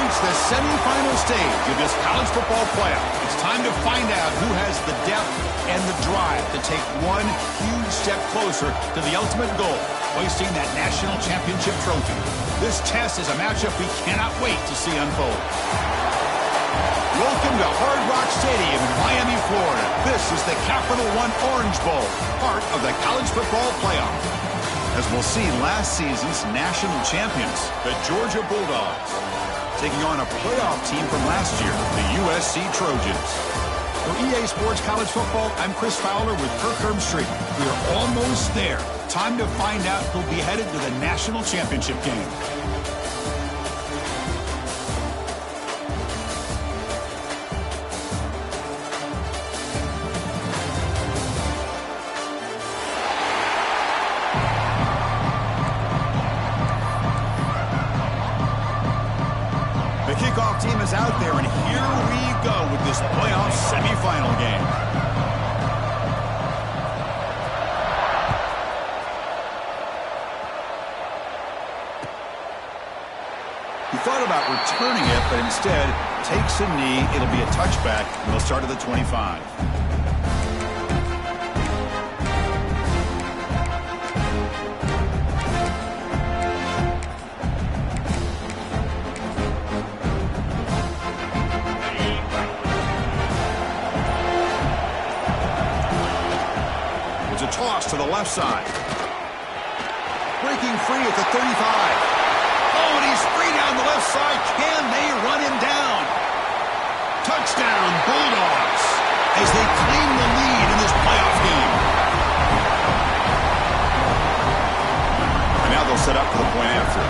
reached the semifinal stage of this college football playoff. It's time to find out who has the depth and the drive to take one huge step closer to the ultimate goal, hoisting that national championship trophy. This test is a matchup we cannot wait to see unfold. Welcome to Hard Rock Stadium in Miami, Florida. This is the Capital One Orange Bowl, part of the college football playoff. As we'll see, last season's national champions, the Georgia Bulldogs, taking on a playoff team from last year, the USC Trojans. For EA Sports College Football, I'm Chris Fowler with Kirk Herbstreit. We are almost there. Time to find out who'll be headed to the national championship game. Kickoff team is out there, and here we go with this playoff semifinal game. He thought about returning it, but instead takes a knee. It'll be a touchback, and they'll start at the 25. Toss to the left side. Breaking free at the 35. Oh, and he's free down the left side. Can they run him down? Touchdown, Bulldogs, as they claim the lead in this playoff game. And now they'll set up for the point after.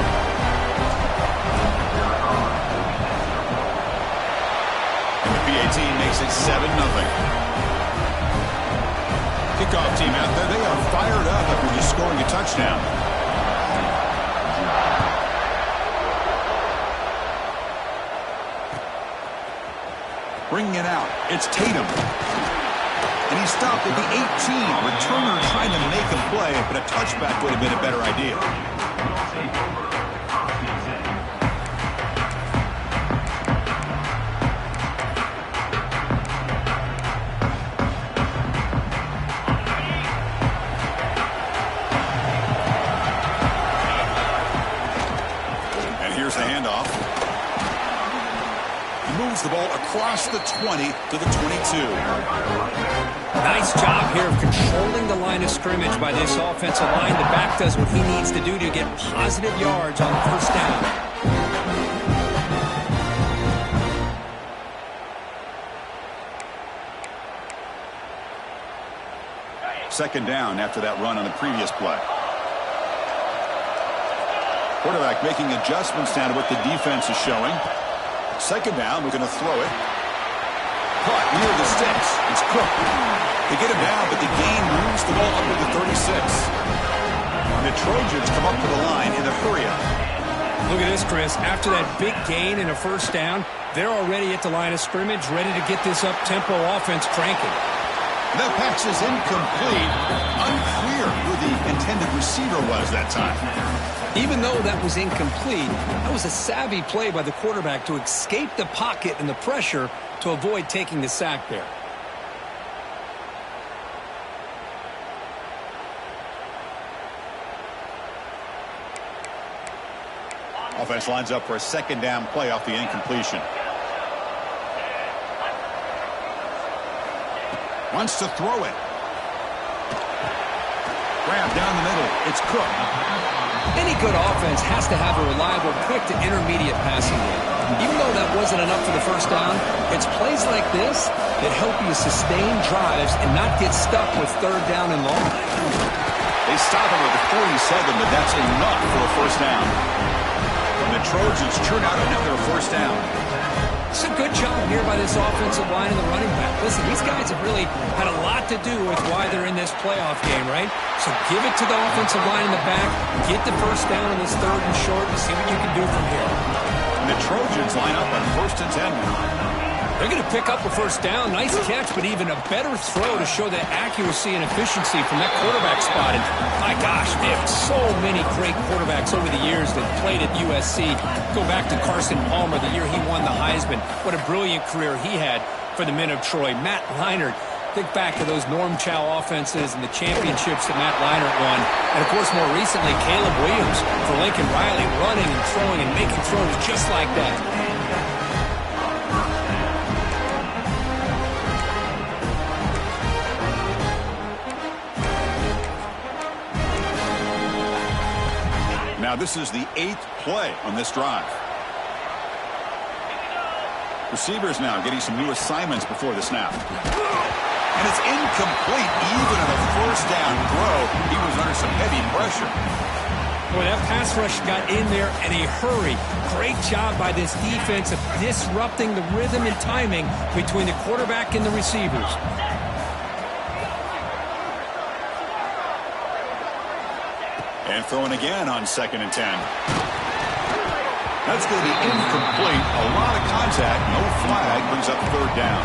And the PAT makes it 7-0. Kickoff team out there, they are fired up after just scoring a touchdown. Bringing it out, it's Tatum. And he stopped at the 18. Returner trying to make a play, but a touchback would have been a better idea. The ball across the 20 to the 22. Nice job here of controlling the line of scrimmage by this offensive line. The back does what he needs to do to get positive yards on the first down. Second down after that run on the previous play. Quarterback making adjustments down to what the defense is showing. Second down, we're going to throw it. Caught near the sticks. It's Cook. They get him down, but the gain moves the ball up to the 36. And the Trojans come up to the line in a hurry-up. Look at this, Chris. After that big gain and a first down, they're already at the line of scrimmage, ready to get this up-tempo offense cranking. That pass is incomplete. Unclear who the intended receiver was that time. Even though that was incomplete, that was a savvy play by the quarterback to escape the pocket and the pressure to avoid taking the sack there. Offense lines up for a second down play off the incompletion. Wants to throw it. Grab down the middle. It's Cook. Any good offense has to have a reliable, quick to intermediate passing game. Even though that wasn't enough for the first down, it's plays like this that help you sustain drives and not get stuck with third down and long. They stop him at the 47, but that's enough for a first down. And the Trojans churn out another first down. It's a good job here by this offensive line and the running back. Listen, these guys have really had a lot to do with why they're in this playoff game, right? So give it to the offensive line in the back, get the first down on this third and short, and see what you can do from here. And the Trojans line up on 1st and 10. They're going to pick up a first down. Nice catch, but even a better throw to show the accuracy and efficiency from that quarterback spot. And my gosh, they have so many great quarterbacks over the years that played at USC. Go back to Carson Palmer, the year he won the Heisman. What a brilliant career he had for the men of Troy. Matt Leinart, think back to those Norm Chow offenses and the championships that Matt Leinart won. And, of course, more recently, Caleb Williams for Lincoln Riley, running and throwing and making throws just like that. Now this is the 8th play on this drive. Receivers now getting some new assignments before the snap. And it's incomplete. Even on a first down throw, he was under some heavy pressure. Boy, that pass rush got in there in a hurry. Great job by this defense of disrupting the rhythm and timing between the quarterback and the receivers. And throwing again on 2nd and 10. That's going to be incomplete. A lot of contact. No flag. Brings up 3rd down.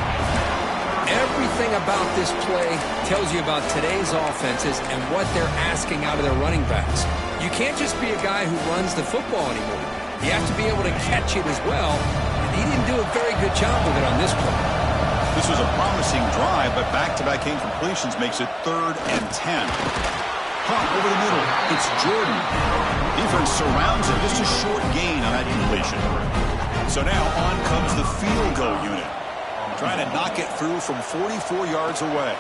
Everything about this play tells you about today's offenses and what they're asking out of their running backs. You can't just be a guy who runs the football anymore. You have to be able to catch it as well. And he didn't do a very good job of it on this play. This was a promising drive, but back-to-back incompletions makes it 3rd and 10. Pop over the middle. It's Jordan. Defense surrounds him. Just a short gain on that completion. So now on comes the field goal unit. Trying to knock it through from 44 yards away.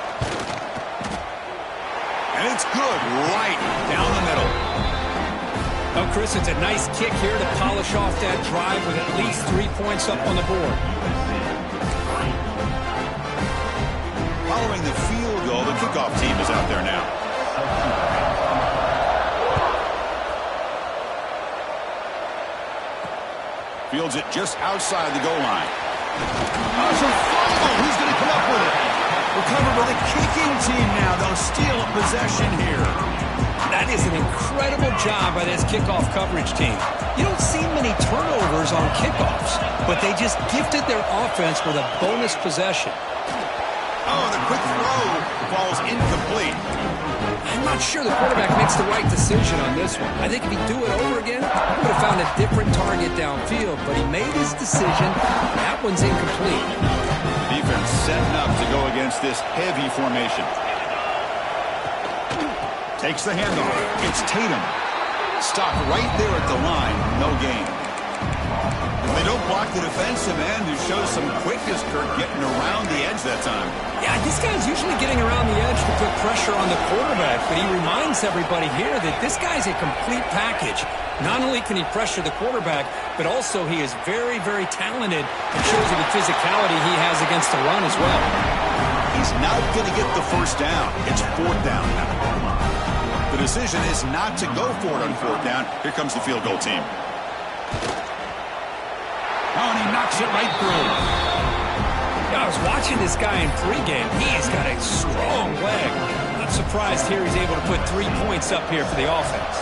And it's good right down the middle. Well, Chris, it's a nice kick here to polish off that drive with at least 3 points up on the board. Following the field goal, the kickoff team is out there now. Fields it just outside the goal line. There's a fumble. Who's going to come up with it? Recovered by the kicking team now. They'll steal possession here. That is an incredible job by this kickoff coverage team. You don't see many turnovers on kickoffs, but they just gifted their offense with a bonus possession. Oh, the quick throw falls incomplete. I'm not sure the quarterback makes the right decision on this one. I think if he'd do it over again, he would have found a different target downfield, but he made his decision. That one's incomplete. Defense setting up to go against this heavy formation. Takes the handoff. It's Tatum. Stopped right there at the line. No gain. They don't block the defensive end, who shows some quickness, Kirk, getting around the edge that time. Yeah, this guy's usually getting around the edge to put pressure on the quarterback, but he reminds everybody here that this guy's a complete package. Not only can he pressure the quarterback, but also he is very, very talented and shows you the physicality he has against the run as well. He's not going to get the first down. It's 4th down now. The decision is not to go for it on 4th down. Here comes the field goal team. Oh, and he knocks it right through. I was watching this guy in pregame. He's got a strong leg. I'm not surprised here he's able to put 3 points up here for the offense.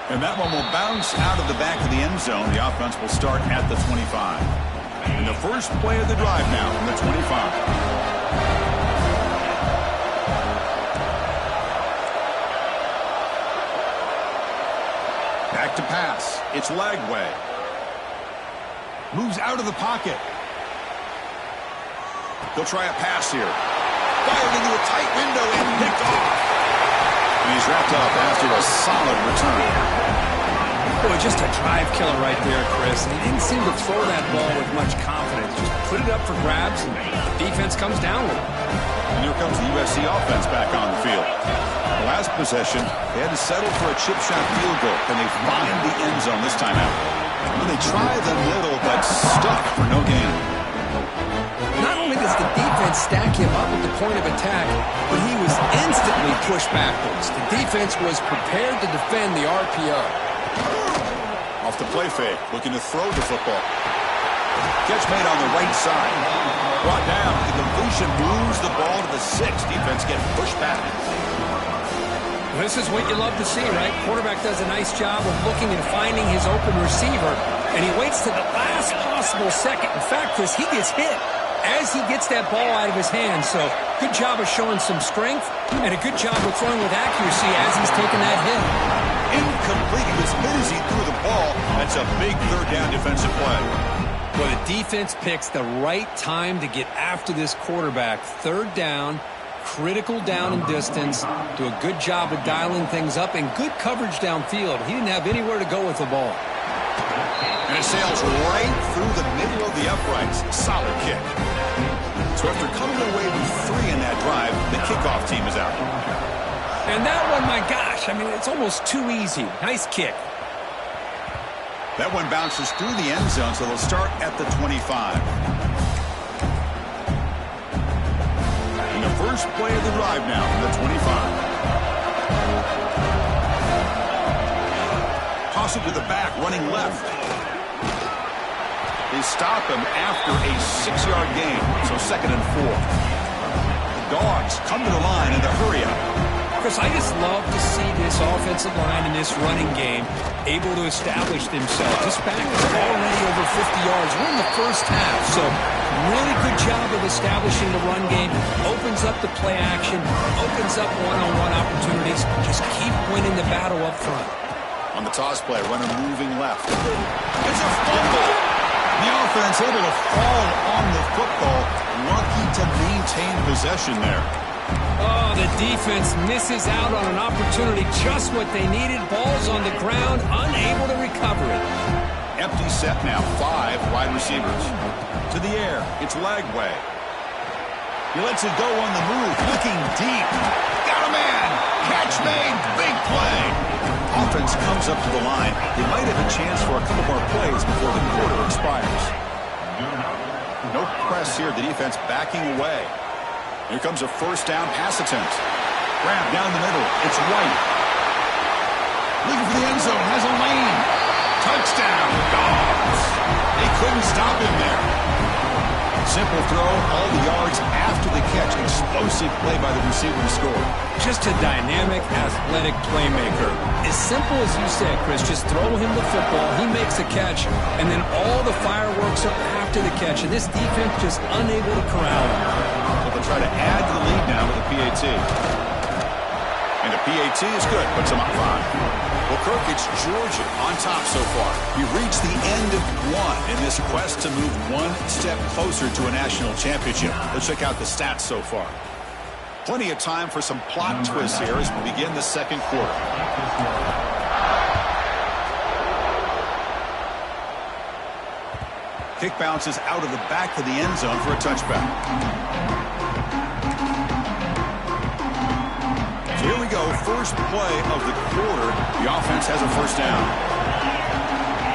And that one will bounce out of the back of the end zone. The offense will start at the 25. And the first play of the drive now from the 25. Back to pass. It's Lagway. Moves out of the pocket. He'll try a pass here. Fired into a tight window and picked off. And he's wrapped up after a solid return. Boy, just a drive killer right there, Chris. And he didn't seem to throw that ball with much confidence. Just put it up for grabs, and the defense comes down with it. And here comes the USC offense back on the field. The last possession, they had to settle for a chip shot field goal. Can they find the end zone this time out? Well, they try the middle, but stuck for no gain. Not only does the defense stack him up at the point of attack, but he was instantly pushed backwards. The defense was prepared to defend the RPO. Off the play fake, looking to throw the football. Catch made on the right side. Brought down. The completion moves the ball to the 6. Defense getting pushed back. This is what you love to see, right? Quarterback does a nice job of looking and finding his open receiver, and he waits to the last possible second. In fact, he gets hit as he gets that ball out of his hands. So good job of showing some strength, and a good job of throwing with accuracy as he's taking that hit. Incomplete. He was hit as he threw the ball. That's a big third down defensive play. Well, the defense picks the right time to get after this quarterback. Third down, critical down and distance. Do a good job of dialing things up, and good coverage downfield. He didn't have anywhere to go with the ball. And it sails right through the middle of the uprights. Solid kick. So after coming away with 3 in that drive, the kickoff team is out. And that one, my gosh, I mean, it's almost too easy. Nice kick. That one bounces through the end zone, so they'll start at the 25. And the first play of the drive now from the 25. Toss it to the back, running left. They stop him after a 6-yard gain, so 2nd and 4. The Dogs come to the line in the hurry-up. Chris, I just love to see this offensive line in this running game able to establish themselves. This back is already over 50 yards. We're in the first half, so really good job of establishing the run game. Opens up the play action, opens up one-on-one opportunities. Just keep winning the battle up front. On the toss play, runner moving left. It's a fumble. The offense able to fall on the football. Lucky to maintain possession there. Oh, the defense misses out on an opportunity. Just what they needed. Ball's on the ground, unable to recover it. Empty set now. 5 wide receivers. To the air. It's Lagway. He lets it go on the move. Looking deep. Got a man. Catch made. Big play. Offense comes up to the line. They might have a chance for a couple more plays before the quarter expires. No press here. The defense backing away. Here comes a first down pass attempt. Grab down the middle. It's White. Looking for the end zone. Has a lane. Touchdown. Dogs. They couldn't stop him there. Simple throw. All the yards after the catch. Explosive play by the receiver to score. Just a dynamic, athletic playmaker. As simple as you said, Chris. Just throw him the football. He makes a catch. And then all the fireworks are after the catch. And this defense just unable to corral him. They'll try to add to the lead now with a PAT. And the PAT is good. Puts them up 5. Well, Kirk, it's Georgia on top so far. We've reached the end of 1 in this quest to move 1 step closer to a national championship. Let's check out the stats so far. Plenty of time for some plot twists here as we begin the second quarter. Kick bounces out of the back of the end zone for a touchback. So here we go, first play of the quarter. The offense has a first down.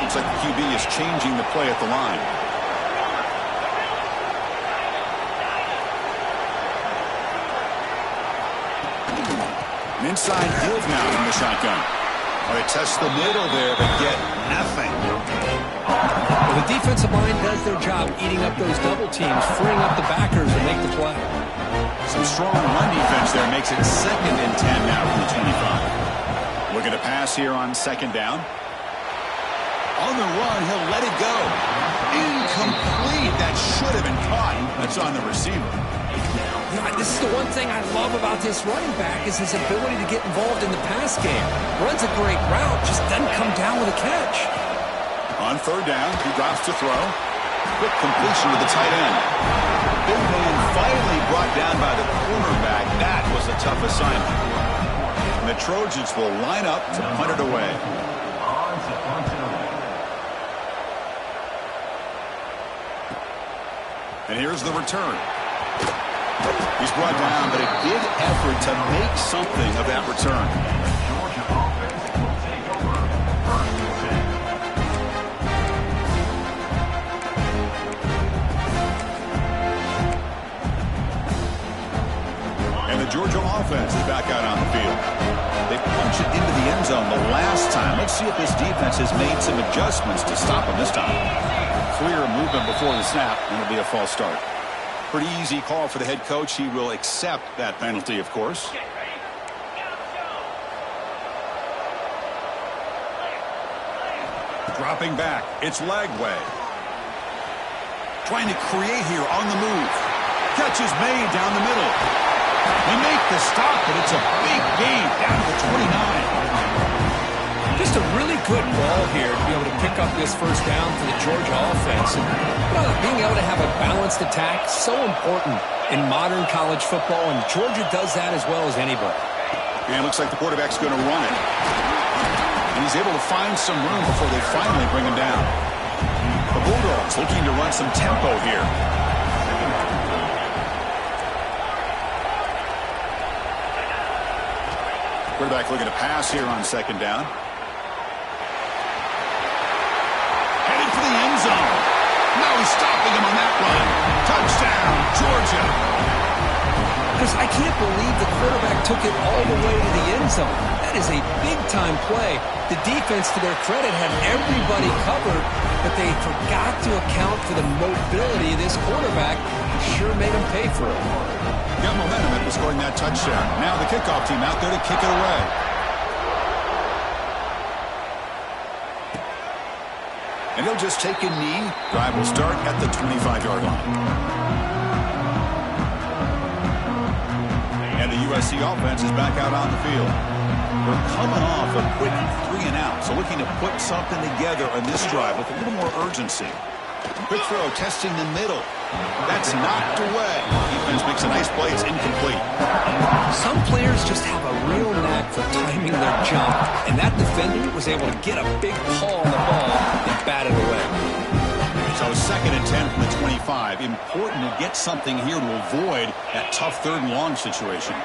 Looks like the QB is changing the play at the line. An inside give now from the shotgun. Oh, they test the middle there, but get nothing. Well, the defensive line does their job eating up those double teams, freeing up the backers to make the play. Some strong run defense there makes it 2nd and 10 now from the 25. Looking to pass here on 2nd down. On the run, he'll let it go. Incomplete. That should have been caught. That's on the receiver. You know, this is the one thing I love about this running back is his ability to get involved in the pass game. Runs a great route, just doesn't come down with a catch. On 3rd down, he drops to throw. Quick completion to the tight end. Big man finally brought down by the cornerback. That was a tough assignment. And the Trojans will line up to punt it away. And here's the return. He's brought down, but a big effort to make something of that return. And the Georgia offense is back out on the field. They punch it into the end zone the last time. Let's see if this defense has made some adjustments to stop them this time. Clear movement before the snap, and it'll be a false start. Pretty easy call for the head coach. He will accept that penalty, of course. Dropping back. It's Lagway. Trying to create here on the move. Catch is made down the middle. They make the stop, but it's a big gain down to the 29. Just a really good ball here to be able to pick up this first down for the Georgia offense. And being able to have a balanced attack, so important in modern college football, and Georgia does that as well as anybody. And it looks like the quarterback's going to run it. And he's able to find some room before they finally bring him down. The Bulldogs looking to run some tempo here. Quarterback looking to pass here on second down. Headed for the end zone. Now he's stopping him on that run. Touchdown, Georgia. Because I can't believe the quarterback took it all the way to the end zone. That is a big-time play. The defense, to their credit, had everybody covered, but they forgot to account for the mobility of this quarterback. Sure made him pay for it. Got momentum after scoring that touchdown. Now the kickoff team out there to kick it away. And he'll just take a knee. Drive will start at the 25-yard line. And the USC offense is back out on the field. They're coming off a quick 3-and-out, so looking to put something together on this drive with a little more urgency. Quick throw, testing the middle. That's knocked away. Defense makes a nice play. It's incomplete. Some players just have a real knack for timing their jump, and that defender was able to get a big paw on the ball and bat it away. So 2nd and 10 from the 25. Important to get something here to avoid that tough 3rd and long situation.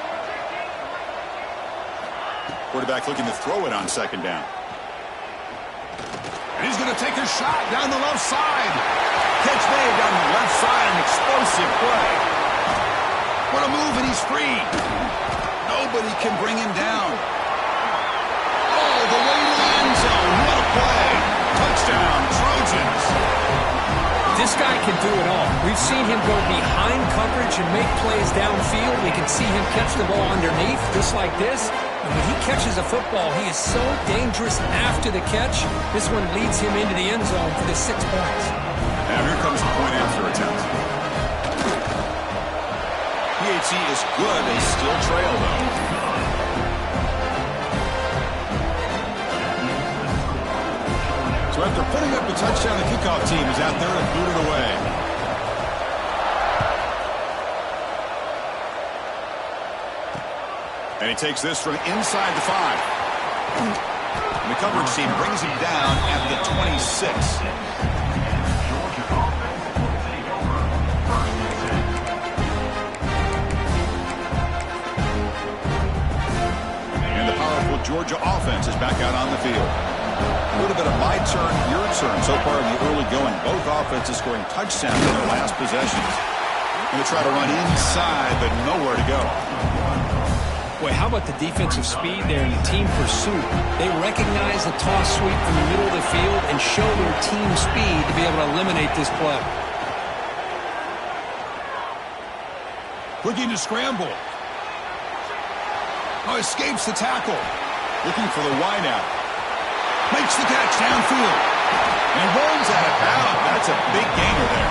Quarterback looking to throw it on 2nd down. And he's going to take a shot down the left side. Catch made down the left side. An explosive play. What a move, and he's free. Nobody can bring him down. All the way to the end zone. What a play. Touchdown, Trojans. This guy can do it all. We've seen him go behind coverage and make plays downfield. We can see him catch the ball underneath, just like this. And when he catches a football, he is so dangerous after the catch. This one leads him into the end zone for the 6 points. Now here comes the point after attempt. PHC is good. They still trail, though. So after putting up the touchdown, the kickoff team is out there to boot it away. And he takes this from inside the 5. And the coverage team brings him down at the 26. And the powerful Georgia offense is back out on the field. A little bit of my turn, your turn so far in the early going. Both offenses scoring touchdowns in their last possessions. Going to try to run inside, but nowhere to go. Boy, how about the defensive speed there in the team pursuit? They recognize the toss sweep from the middle of the field and show their team speed to be able to eliminate this play. Looking to scramble. Oh, escapes the tackle. Looking for the wideout. Makes the catch downfield. And rolls out of bounds. That's a big gainer there.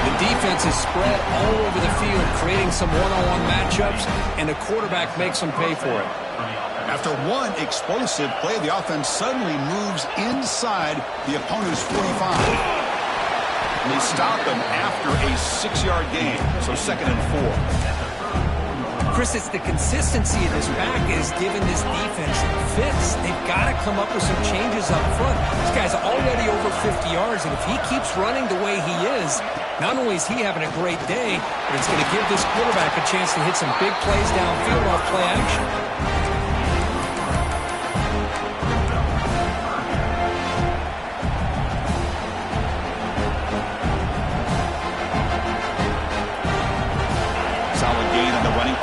The defense is spread all over the field, creating some one-on-one matchups, and the quarterback makes them pay for it. After one explosive play, the offense suddenly moves inside the opponent's 45. And they stop them after a 6-yard gain, so 2nd and 4. Chris, it's the consistency of this back is giving this defense fits. They've got to come up with some changes up front. This guy's already over 50 yards, and if he keeps running the way he is, not only is he having a great day, but it's going to give this quarterback a chance to hit some big plays downfield off play action.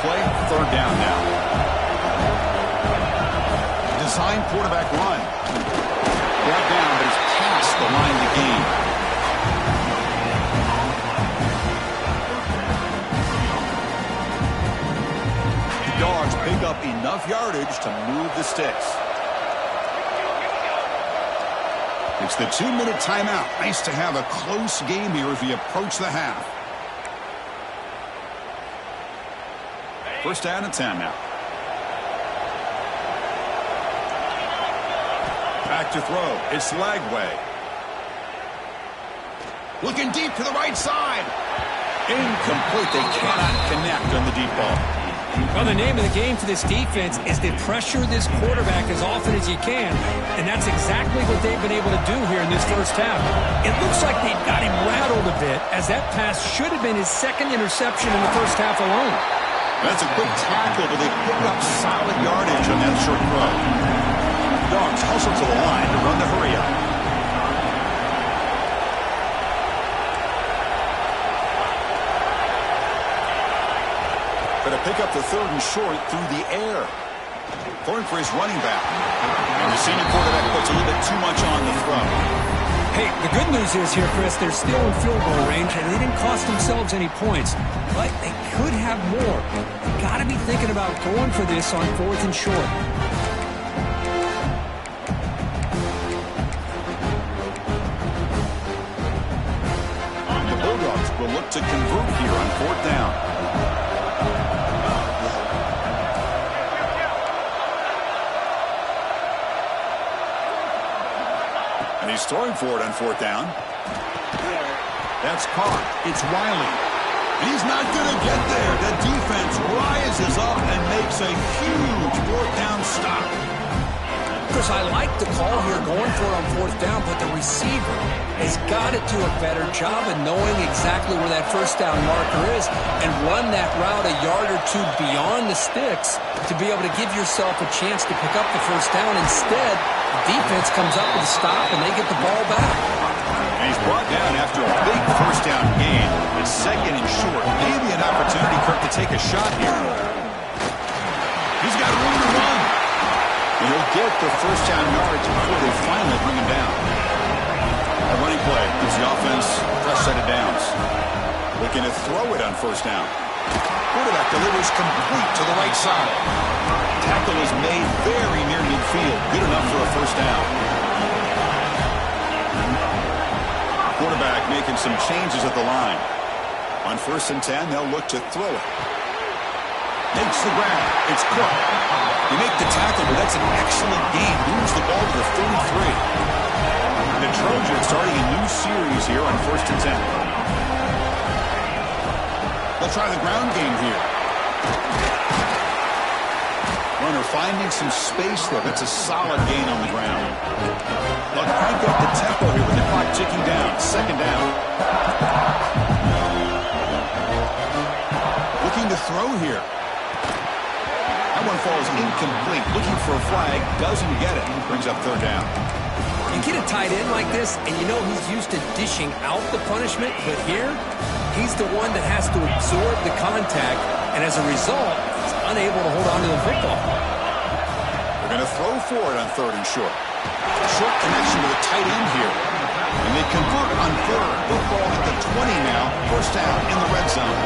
Play, 3rd down now. Design quarterback run. Brought down, but it's past the line to gain. The Dogs pick up enough yardage to move the sticks. It's the 2-minute timeout. Nice to have a close game here as we approach the half. First down and 10 now. Back to throw. It's Lagway. Looking deep to the right side. Incomplete. They cannot connect on the deep ball. Well, the name of the game for this defense is to pressure this quarterback as often as you can, and that's exactly what they've been able to do here in this first half. It looks like they've got him rattled a bit, as that pass should have been his second interception in the first half alone. That's a quick tackle, but they picked up solid yardage on that short throw. Dogs hustle to the line to run the hurry up. Going to pick up the 3rd and short through the air. Going for his running back. And the senior quarterback puts a little bit too much on the throw. Hey, the good news is here, Chris, they're still in field goal range, and they didn't cost themselves any points. But they could have more. They got to be thinking about going for this on 4th and short. The Bulldogs will look to convert here on 4th down. And he's throwing for it on 4th down. That's caught. It's Riley. He's not going to get there. The defense rises up and makes a huge 4th down stop. Chris, I like the call here going for it on 4th down, but the receiver has got to do a better job of knowing exactly where that 1st down marker is and run that route a yard or two beyond the sticks to be able to give yourself a chance to pick up the 1st down. Instead, the defense comes up with a stop and they get the ball back. And he's brought down after a big 1st down gain. It's 2nd and short. Maybe an opportunity, Kirk, to take a shot here. He's got room to run. And he'll get the 1st down yards before they finally bring him down. A running play gives the offense a fresh set of downs. Looking to throw it on 1st down. Quarterback delivers complete to the right side. Tackle is made very near midfield. Good enough for a 1st down. Quarterback making some changes at the line. On 1st and 10, they'll look to throw it. Makes the grab. It's Cook. You make the tackle, but that's an excellent game. Moves the ball to the 33. The Trojans starting a new series here on 1st and 10. They'll try the ground game here. Runner finding some space there. That's a solid gain on the ground. They'll crank up the tempo here with the clock ticking down. 2nd down. Looking to throw here. That one falls incomplete. Looking for a flag. Doesn't get it. Brings up 3rd down. You get a tight end like this, and you know he's used to dishing out the punishment, but here, he's the one that has to absorb the contact, and as a result, he's unable to hold on to the football. They're going to throw for it on 3rd and short. Short connection with a tight end here. And they convert on 3rd. Football at the 20 now. 1st down in the red zone.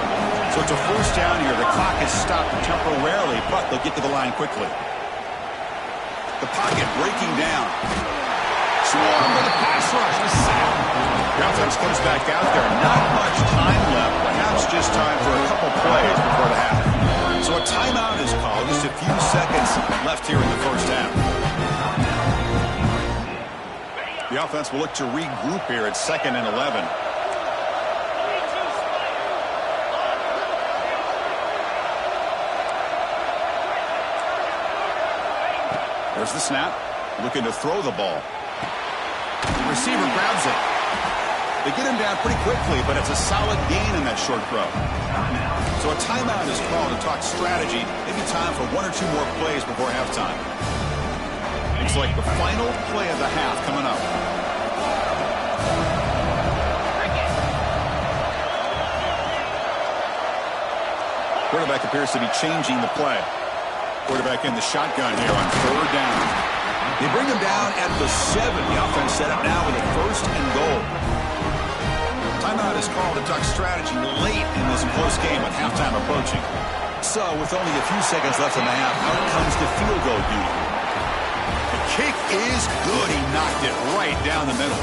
So it's a 1st down here. The clock is stopped temporarily, but they'll get to the line quickly. The pocket breaking down. Swarm with a pass rush. A sack. The offense comes back out there. Not much time left. Perhaps just time for a couple plays before the half. So a timeout is called. Just a few seconds left here in the 1st half. The offense will look to regroup here at 2nd and 11. There's the snap. Looking to throw the ball. The receiver grabs it. They get him down pretty quickly, but it's a solid gain in that short throw. So a timeout is called to talk strategy. Maybe time for 1 or 2 more plays before halftime. It's like the final play of the half coming up. Quarterback appears to be changing the play. Quarterback in the shotgun here on 3rd down. They bring him down at the 7. The offense set up now with a 1st and goal. Timeout is called to talk strategy late in this close game with halftime approaching. So with only a few seconds left in the half, out comes the field goal unit. The kick is good. He knocked it right down the middle.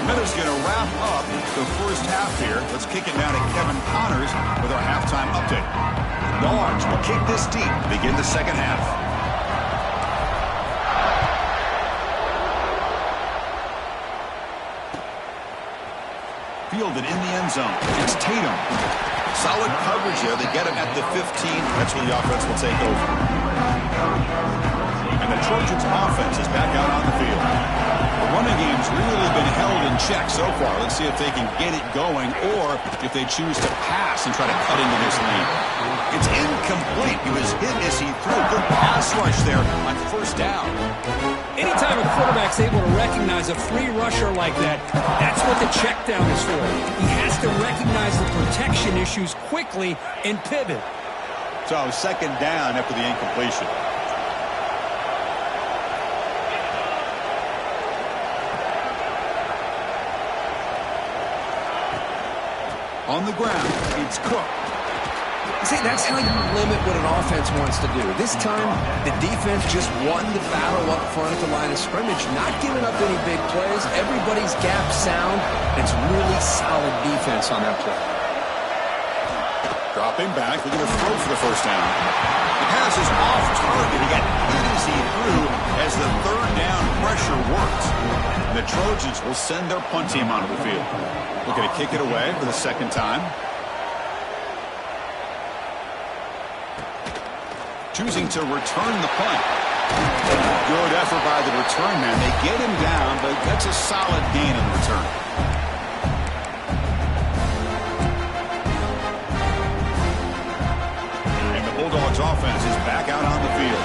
Minutes going to wrap up the first half here. Let's kick it down to Kevin Connors with our halftime update. Dogs will kick this deep to begin the second half. Fielded in the end zone. It's Tatum. Solid coverage there. They get him at the 15. That's where the offense will take over. And the Trojans' offense is back out on the field. The running game's really been held in check so far. Let's see if they can get it going or if they choose to pass and try to cut into this lead. It's incomplete. He was hit as he threw a good pass rush there on first down. Anytime a quarterback's able to recognize a free rusher like that, that's what the check down is for. He has to recognize the protection issues quickly and pivot. So second down after the incompletion. On the ground, it's Cook. See, that's how you limit what an offense wants to do. This time, the defense just won the battle up front at the line of scrimmage, not giving up any big plays. Everybody's gap sound. It's really solid defense on that play. Dropping back, looking to throw for the first down. The pass is off target. He got hit as he threw as the third down pressure worked. The Trojans will send their punt team onto the field. Looking to kick it away for the second time. Choosing to return the punt. Good effort by the return man. They get him down, but that's a solid gain in return. And the Bulldogs offense is back out on the field.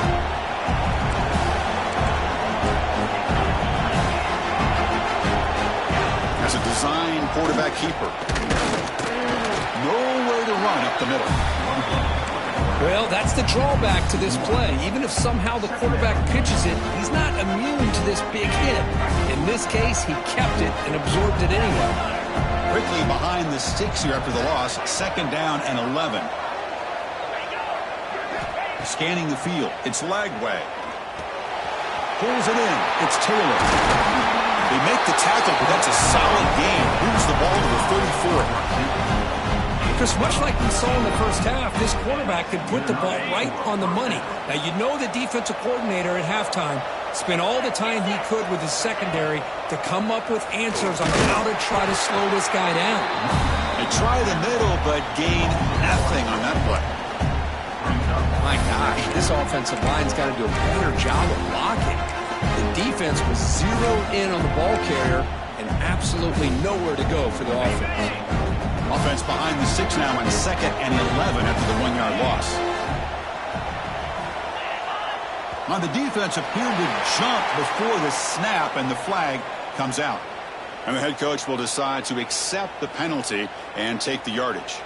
As a design quarterback keeper. Nowhere to run up the middle. Well, that's the drawback to this play. Even if somehow the quarterback pitches it, he's not immune to this big hit. In this case, he kept it and absorbed it anyway. Quickly behind the sticks here after the loss. Second down and 11. Scanning the field. It's Lagway. Pulls it in. It's Taylor. They make the tackle, but that's a solid gain. Moves the ball to the 34. Because much like we saw in the first half, this quarterback could put the ball right on the money. Now, you know the defensive coordinator at halftime spent all the time he could with his secondary to come up with answers on how to try to slow this guy down. They try the middle, but gain nothing on that play. My gosh, this offensive line's got to do a better job of blocking. The defense was zeroed in on the ball carrier and absolutely nowhere to go for the offense. Offense behind the 6 now on second and 11 after the 1-yard loss. Now the defense appeared to jump before the snap and the flag comes out. And the head coach will decide to accept the penalty and take the yardage.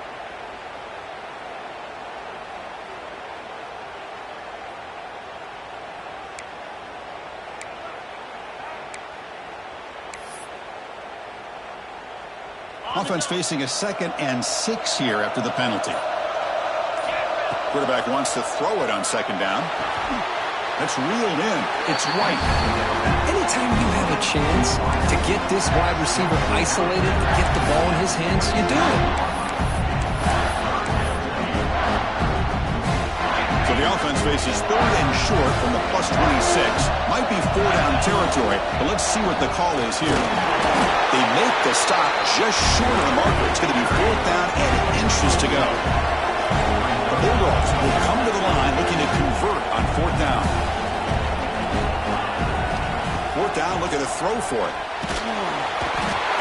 Offense facing a second and 6 here after the penalty. Quarterback wants to throw it on second down. That's reeled in. It's White. Anytime you have a chance to get this wide receiver isolated, to get the ball in his hands, you do it. So the offense faces third and short from the +26. Might be 4-down territory, but let's see what the call is here. They make the stop just short of the marker. It's going to be 4th down and inches to go. The Bulldogs will come to the line looking to convert on 4th down. 4th down, looking to throw for it.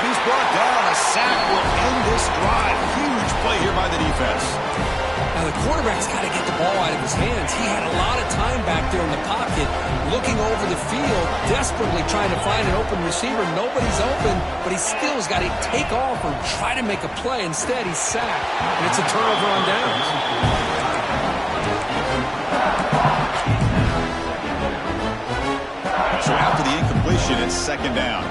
He's brought down. A sack will end this drive. Huge play here by the defense. Now, the quarterback's got to get the ball out of his hands. He had a lot of time back there in the pocket, looking over the field, desperately trying to find an open receiver. Nobody's open, but he still has got to take off or try to make a play. Instead, he's sacked, and it's a turnover on downs. So after the incompletion, it's second down.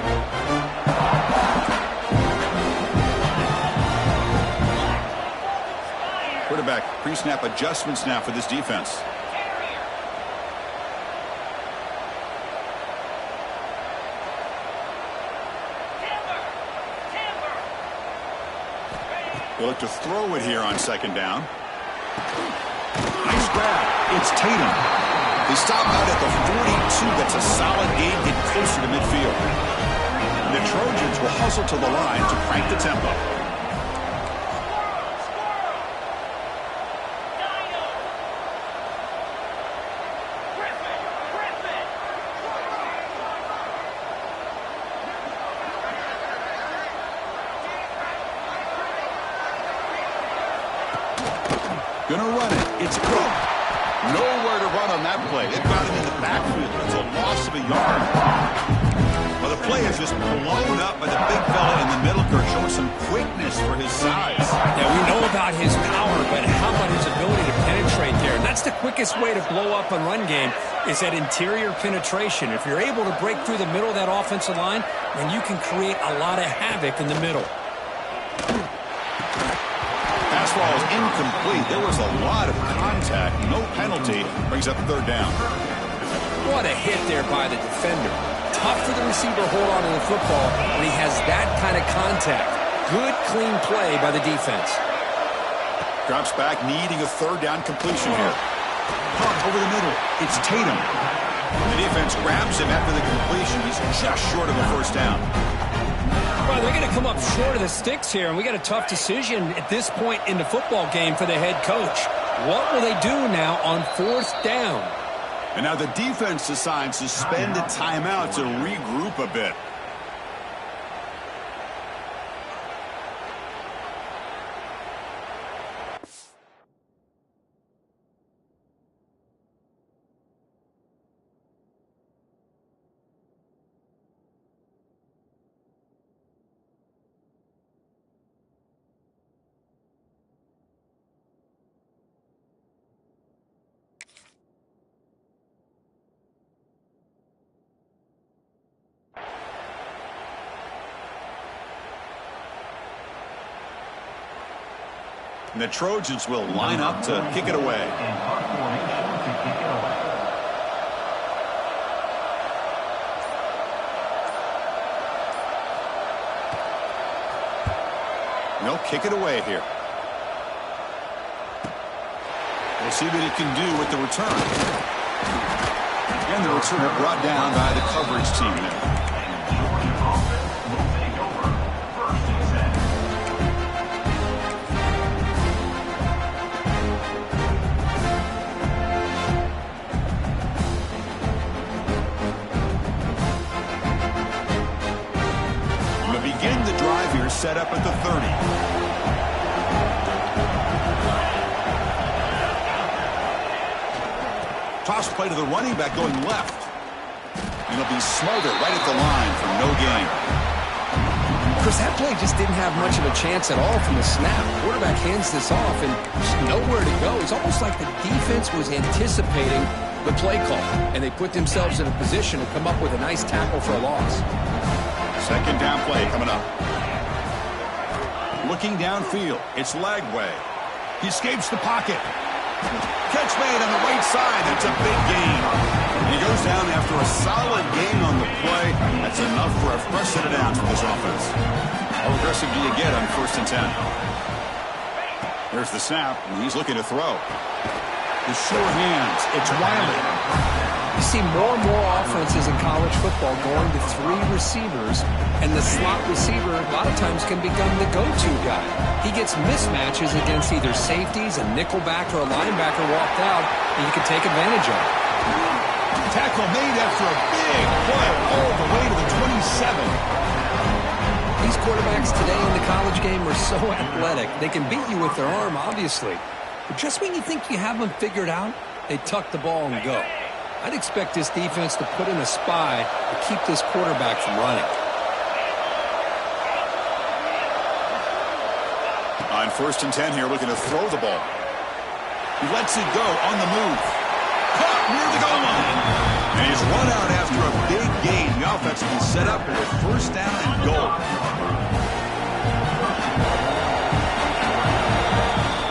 Quarterback pre-snap adjustments now for this defense. They look to throw it here on second down. Nice grab. It's Tatum. They stop out at the 42. That's a solid gain. Get closer to midfield. The Trojans will hustle to the line to crank the tempo. Gonna run it. It's Cook. Nowhere to run on that play. They've got him in the backfield. It's a loss of a yard. Well, the play is just blown up by the big fella in the middle. Kirk showing some quickness for his size. Yeah, we know about his power, but how about his ability to penetrate there? And that's the quickest way to blow up a run game is that interior penetration. If you're able to break through the middle of that offensive line, then you can create a lot of havoc in the middle. Fastball is incomplete. There was a lot of contact. No penalty. Brings up third down. What a hit there by the defender. Tough for the receiver to hold on to the football when he has that kind of contact. Good, clean play by the defense. Drops back, needing a third down completion here. Caught over the middle. It's Tatum. The defense grabs him after the completion. He's just short of a first down. Well, they're going to come up short of the sticks here, and we got a tough decision at this point in the football game for the head coach. What will they do now on fourth down? And now the defense decides to spend a timeout to regroup a bit. And the Trojans will line up to kick it away. They'll kick it away here. We'll see what he can do with the return. And the return brought down by the coverage team there. Set up at the 30. Toss play to the running back going left. And it'll be Smolder right at the line for no gain. Chris, that play just didn't have much of a chance at all from the snap. Quarterback hands this off and just nowhere to go. It's almost like the defense was anticipating the play call, and they put themselves in a position to come up with a nice tackle for a loss. Second down play coming up. Looking downfield, it's Lagway. He escapes the pocket. Catch made on the right side. That's a big gain. And he goes down after a solid gain on the play. That's enough for a fresh set of downs for this offense. How aggressive do you get on 1st and 10? There's the snap, and he's looking to throw. The sure hands. It's Wiley. You see more and more offenses in college football going to 3 receivers, and the slot receiver a lot of times can become the go-to guy. He gets mismatches against either safeties, a nickelback, or a linebacker walked out, and you can take advantage of it. Tackle made after a big play all the way to the 27. These quarterbacks today in the college game are so athletic. They can beat you with their arm, obviously. But just when you think you have them figured out, they tuck the ball and go. I'd expect this defense to put in a spy to keep this quarterback from running. On 1st and 10 here, looking to throw the ball. He lets it go on the move. Caught near the goal line. And he's run out after a big gain. The offense will be set up with 1st down and goal.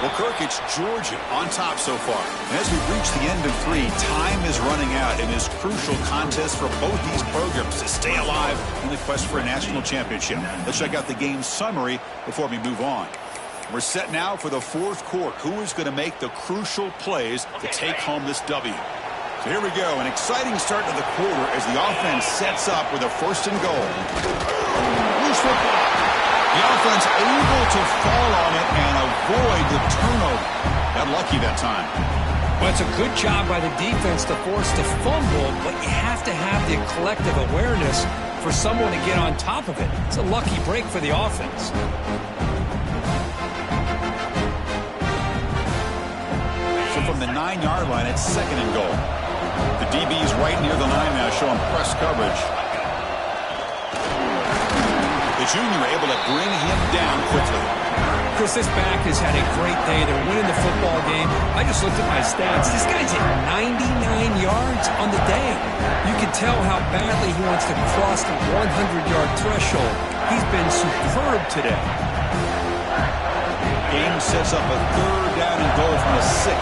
Well, Kirk, it's Georgia on top so far. And as we reach the end of 3, time is running out in this crucial contest for both these programs to stay alive in the quest for a national championship. Let's check out the game summary before we move on. We're set now for the fourth quarter. Who is going to make the crucial plays to take home this W? So here we go. An exciting start to the quarter as the offense sets up with a first and goal. Loose football. The offense able to fall on it and avoid the turnover. Got lucky that time. Well, it's a good job by the defense to force the fumble, but you have to have the collective awareness for someone to get on top of it. It's a lucky break for the offense. So from the 9-yard line, it's second and goal. The DB is right near the line now, showing press coverage. The junior able to bring him down quickly. Chris, this back has had a great day. They're winning the football game. I just looked at my stats. This guy's at 99 yards on the day. You can tell how badly he wants to cross the 100-yard threshold. He's been superb today. Game sets up a third down and goal from the 6.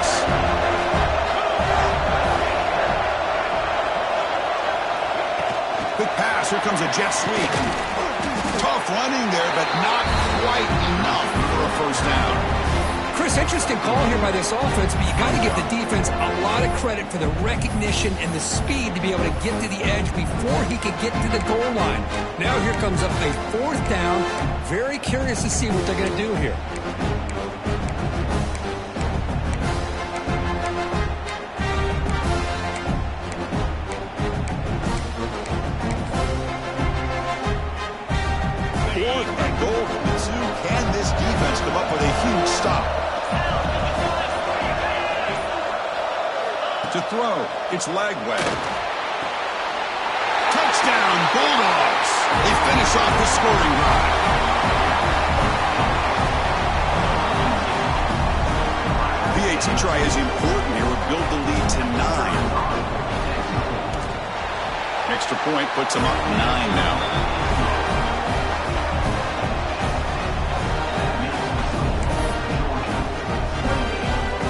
Quick pass. Here comes a jet sweep. Tough running there, but not quite enough for a first down. Chris, interesting call here by this offense, but you got to give the defense a lot of credit for the recognition and the speed to be able to get to the edge before he could get to the goal line. Now here comes up a fourth down. Very curious to see what they're going to do here. Come up with a huge stop. To throw, it's Lagway. Touchdown, Bulldogs. They finish off the scoring drive. PAT try is important here. Would build the lead to 9. Extra point puts them up 9 now.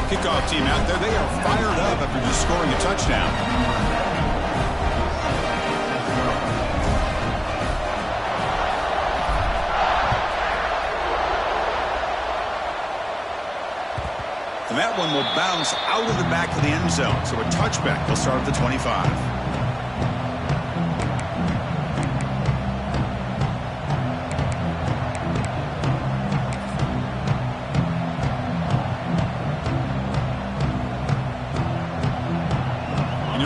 Kickoff team out there. They are fired up after just scoring a touchdown. And that one will bounce out of the back of the end zone. So a touchback will start at the 25.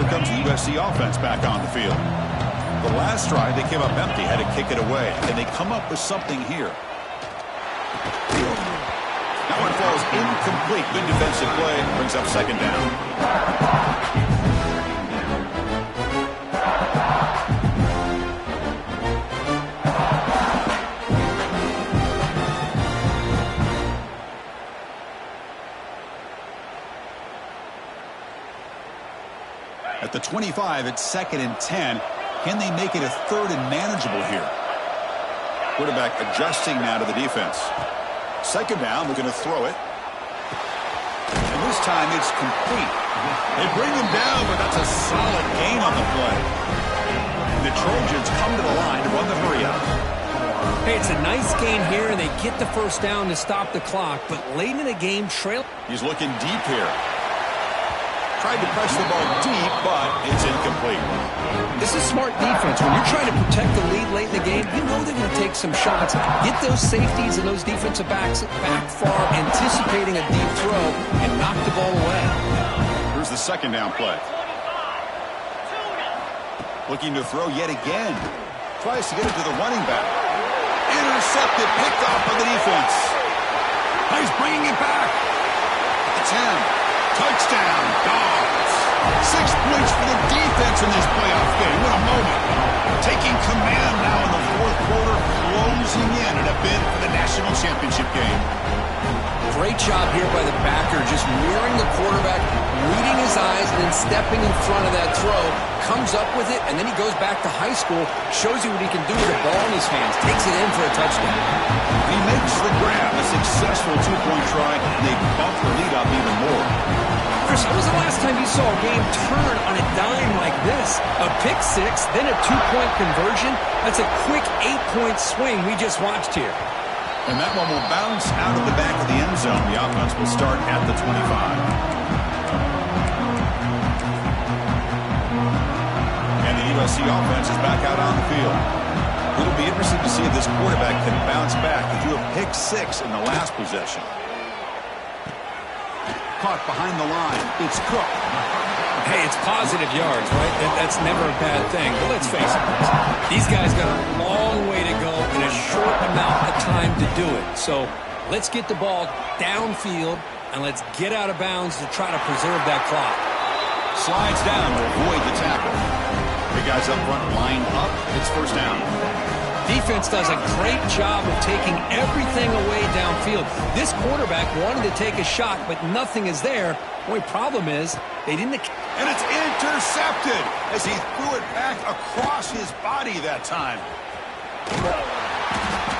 Comes the USC offense back on the field. The last drive, they came up empty, had to kick it away. And they come up with something here. That one falls incomplete. Good defensive play. Brings up second down. At the 25, it's second and 10. Can they make it a third and manageable here? Quarterback adjusting now to the defense. Second down, looking to throw it. And this time it's complete. They bring him down, but that's a solid gain on the play. The Trojans come to the line to run the hurry up. Hey, it's a nice gain here, and they get the first down to stop the clock, but late in the game, trail. He's looking deep here. Tried to press the ball deep, but it's incomplete. This is smart defense. When you're trying to protect the lead late in the game, you know they're going to take some shots. Get those safeties and those defensive backs back far, anticipating a deep throw, and knock the ball away. Here's the second down play. Looking to throw yet again. Tries to get it to the running back. Intercepted, picked off by the defense. He's bringing it back. At the 10. Touchdown, Dogs. 6 points for the defense in this playoff game. What a moment. Taking command now in the fourth quarter, closing in at a bid for the national championship game. Great job here by the backer, just mirroring the quarterback, reading his eyes, and then stepping in front of that throw. Comes up with it, and then he goes back to high school, shows you what he can do with the ball in his hands, takes it in for a touchdown. He makes the grab, a successful two-point try, and they bump the lead up even more. Chris, when was the last time you saw a game turn on a dime like this? A pick six, then a two-point conversion? That's a quick 8-point swing we just watched here. And that one will bounce out of the back of the end zone. The offense will start at the 25. And the USC offense is back out on the field. It'll be interesting to see if this quarterback can bounce back. He threw a pick 6 in the last possession. Caught behind the line. It's Cook. Hey, it's positive yards, right? That's never a bad thing. But let's face it, these guys got a long way to go in a short amount of time to do it. So let's get the ball downfield, and let's get out of bounds to try to preserve that clock. Slides down to avoid the tackle. The guys up front line up. It's first down. Defense does a great job of taking everything away downfield. This quarterback wanted to take a shot, but nothing is there. The only problem is they didn't. And it's intercepted as he threw it back across his body that time.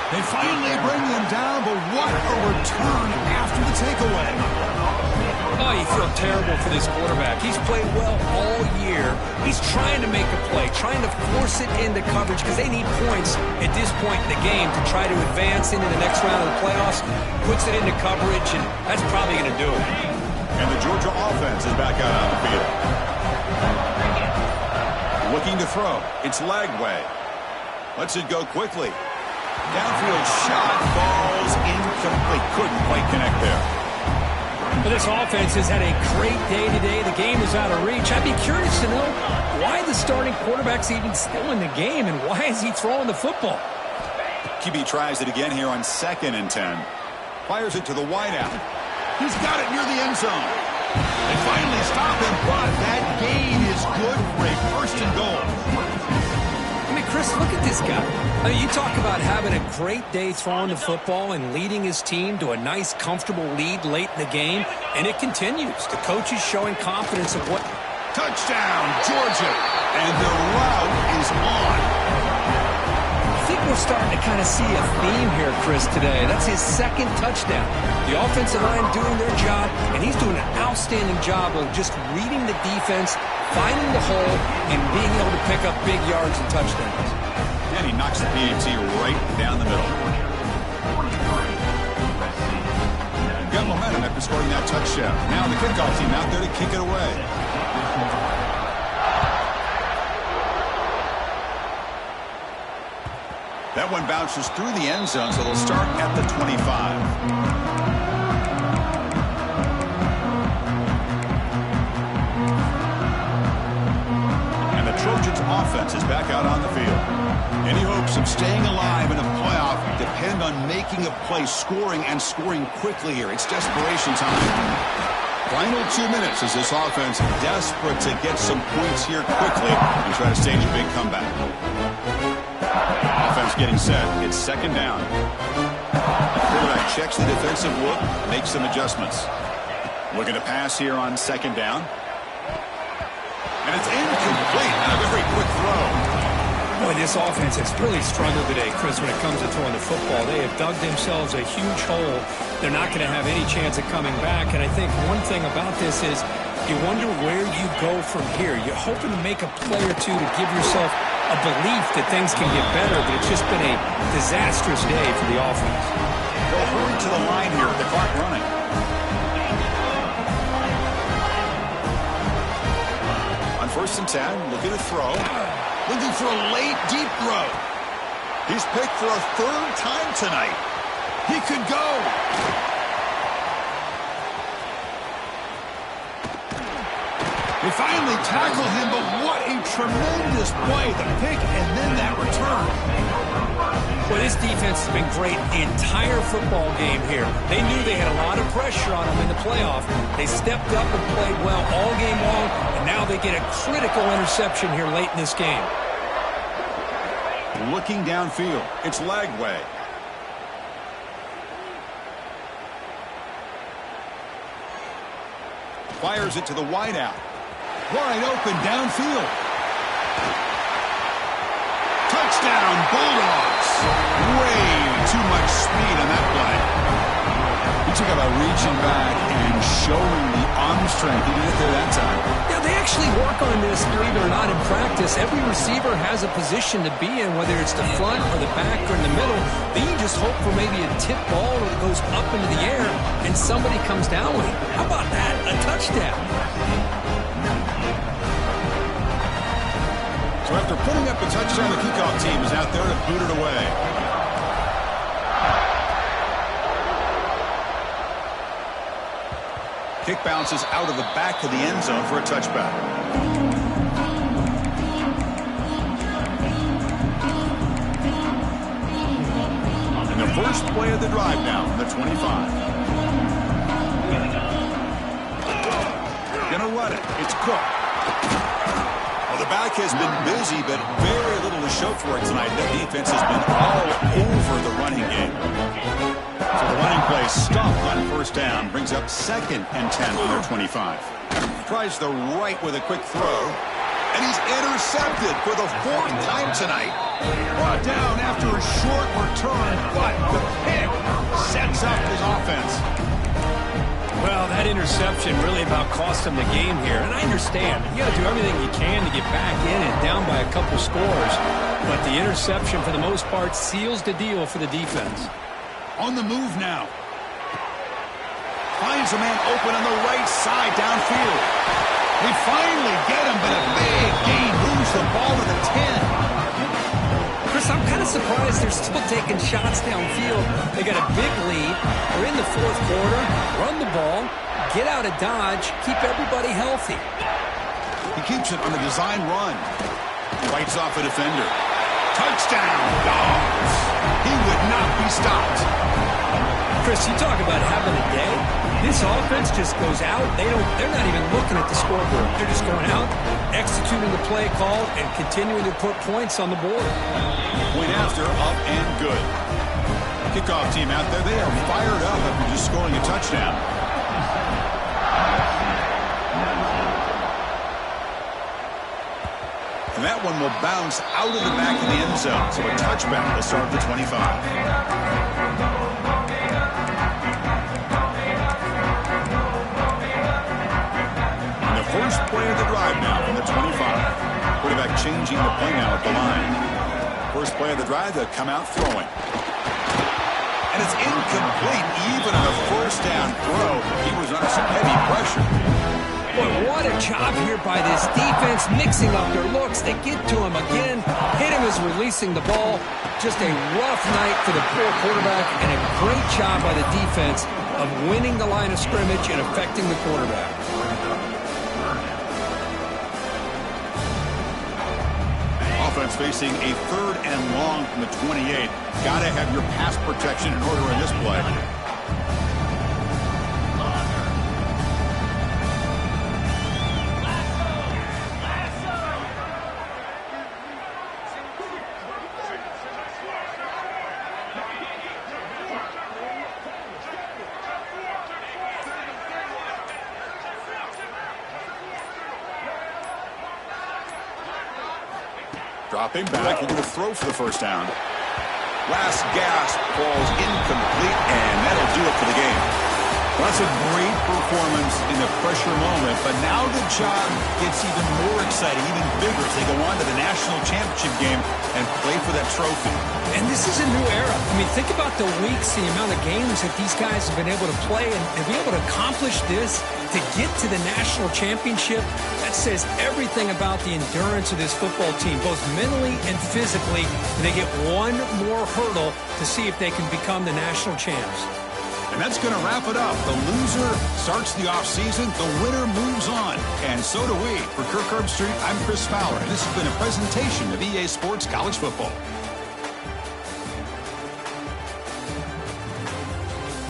They finally bring him down, but what a return after the takeaway. Oh, you feel terrible for this quarterback. He's played well all year. He's trying to make a play, trying to force it into coverage because they need points at this point in the game to try to advance into the next round of the playoffs. Puts it into coverage, and that's probably going to do it. And the Georgia offense is back out on the field. Looking to throw. It's Lagway. Lets it go quickly. Downfield shot falls incomplete. Couldn't quite connect there. Well, this offense has had a great day today. The game is out of reach. I'd be curious to know why the starting quarterback's even still in the game and why is he throwing the football? QB tries it again here on 2nd and 10. Fires it to the wideout. He's got it near the end zone. They finally stop him, but that gain is good for a first and goal. I mean, Chris, look at this guy. I mean, you talk about having a great day throwing the football and leading his team to a nice, comfortable lead late in the game, and it continues. The coach is showing confidence of what... Touchdown, Georgia, and the route is on. I think we're starting to kind of see a theme here, Chris, today. That's his 2nd touchdown. The offensive line doing their job, and he's doing an outstanding job of just reading the defense, finding the hole, and being able to pick up big yards and touchdowns. And he knocks the PAT right down the middle. Got momentum after scoring that touchdown. Now the kickoff team out there to kick it away. That one bounces through the end zone, so they'll start at the 25. Trojans offense is back out on the field. Any hopes of staying alive in a playoff depend on making a play, scoring, and scoring quickly here. It's desperation time. Final 2 minutes as this offense desperate to get some points here quickly and try to stage a big comeback. Offense getting set. It's 2nd down. Quarterback checks the defensive look, makes some adjustments. Looking to pass here on 2nd down. And it's incomplete and a very quick throw. Boy, this offense has really struggled today, Chris, when it comes to throwing the football. They have dug themselves a huge hole. They're not going to have any chance of coming back. And I think one thing about this is you wonder where you go from here. You're hoping to make a play or two to give yourself a belief that things can get better, but it's just been a disastrous day for the offense. They'll hurry to the line here with the clock running. On 1st and 10, looking to throw. Looking for a late, deep throw. He's picked for a 3rd time tonight. He could go. They finally tackle him, but what a tremendous play. The pick and then that return. Well, this defense has been great the entire football game here. They knew they had a lot of pressure on them in the playoff. They stepped up and played well all game long, and now they get a critical interception here late in this game. Looking downfield, it's Lagway. Fires it to the wideout. Wide open downfield. Touchdown, Bulldogs. Way too much speed on that play. He took about reaching back and showing the arm strength. He did it there that time. Yeah, they actually work on this, believe it or not, in practice. Every receiver has a position to be in, whether it's the front or the back or in the middle. Then you just hope for maybe a tip ball that goes up into the air and somebody comes down with it. How about that? A touchdown. So after putting up a touchdown, the kickoff team is out there to boot it away. Kick bounces out of the back of the end zone for a touchback. And the first play of the drive now, the 25. Gonna run it. It's Cook. Well, the back has been busy, but very little to show for it tonight. That defense has been all over the running game. So the running play stopped on first down, brings up 2nd and 10 on their 25. Tries the right with a quick throw, and he's intercepted for the 4th time tonight. Brought down after a short return, but the pick sets up his offense. Well, that interception really about cost him the game here. And I understand. You got to do everything you can to get back in and down by a couple scores. But the interception, for the most part, seals the deal for the defense. On the move now. Finds a man open on the right side downfield. We finally get him, but a big gain moves the ball to the 10. Chris, I'm kind of surprised they're still taking shots downfield. They got a big lead. They're in the 4th quarter. Run the ball. Get out of Dodge. Keep everybody healthy. He keeps it on the design run. Bites off a defender. Touchdown, Dogs. He would not be stopped. Chris, you talk about having a day. This offense just goes out. They're not even looking at the scoreboard. They're just going out, executing the play called, and continuing to put points on the board. Point after, up and good. Kickoff team out there, they are fired up after just scoring a touchdown. And that one will bounce out of the back of the end zone. So a touchback will start at the 25. First play of the drive now from the 25. Quarterback changing the play now at the line. First play of the drive, they'll come out throwing. And it's incomplete even on a first down throw. He was under some heavy pressure. Boy, what a job here by this defense, mixing up their looks. They get to him again. Hit him as releasing the ball. Just a rough night for the poor quarterback, and a great job by the defense of winning the line of scrimmage and affecting the quarterback. Offense facing a 3rd and long from the 28. Got to have your pass protection in order in this play. Dropping back, looking to throw for the first down. Last gasp falls incomplete, and that'll do it for the game. Well, that's a great performance in the pressure moment, but now the job gets even more exciting, even bigger as they go on to the national championship game and play for that trophy. And this is a new era. I mean, think about the weeks, the amount of games that these guys have been able to play, and to be able to accomplish this, to get to the national championship, that says everything about the endurance of this football team, both mentally and physically. And they get one more hurdle to see if they can become the national champs. And that's going to wrap it up. The loser starts the offseason. The winner moves on. And so do we. For Kirk Herbstreit, I'm Chris Fowler. And this has been a presentation of EA Sports College Football.